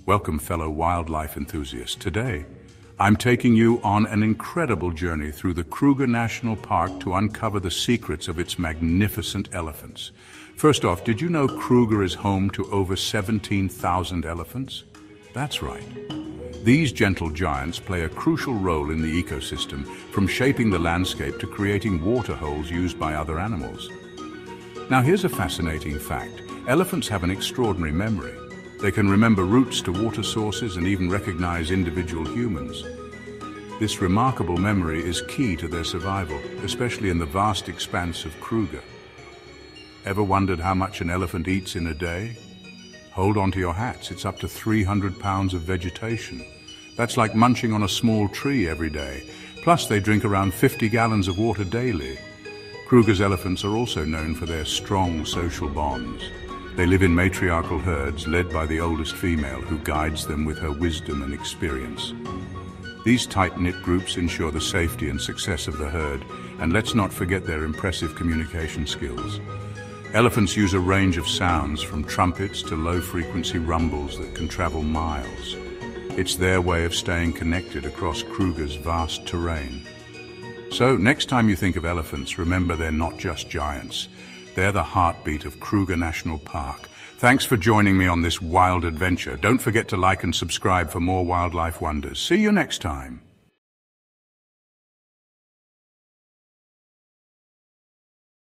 Welcome, fellow wildlife enthusiasts. Today, I'm taking you on an incredible journey through the Kruger National Park to uncover the secrets of its magnificent elephants. First off, did you know Kruger is home to over 17,000 elephants? That's right. These gentle giants play a crucial role in the ecosystem, from shaping the landscape to creating water holes used by other animals. Now here's a fascinating fact. Elephants have an extraordinary memory. They can remember routes to water sources and even recognize individual humans. This remarkable memory is key to their survival, especially in the vast expanse of Kruger. Ever wondered how much an elephant eats in a day? Hold on to your hats, it's up to 300 pounds of vegetation. That's like munching on a small tree every day. Plus, they drink around 50 gallons of water daily. Kruger's elephants are also known for their strong social bonds. They live in matriarchal herds led by the oldest female, who guides them with her wisdom and experience. These tight-knit groups ensure the safety and success of the herd, and let's not forget their impressive communication skills. Elephants use a range of sounds, from trumpets to low-frequency rumbles that can travel miles. It's their way of staying connected across Kruger's vast terrain. So, next time you think of elephants, remember they're not just giants. They're the heartbeat of Kruger National Park. Thanks for joining me on this wild adventure. Don't forget to like and subscribe for more wildlife wonders. See you next time.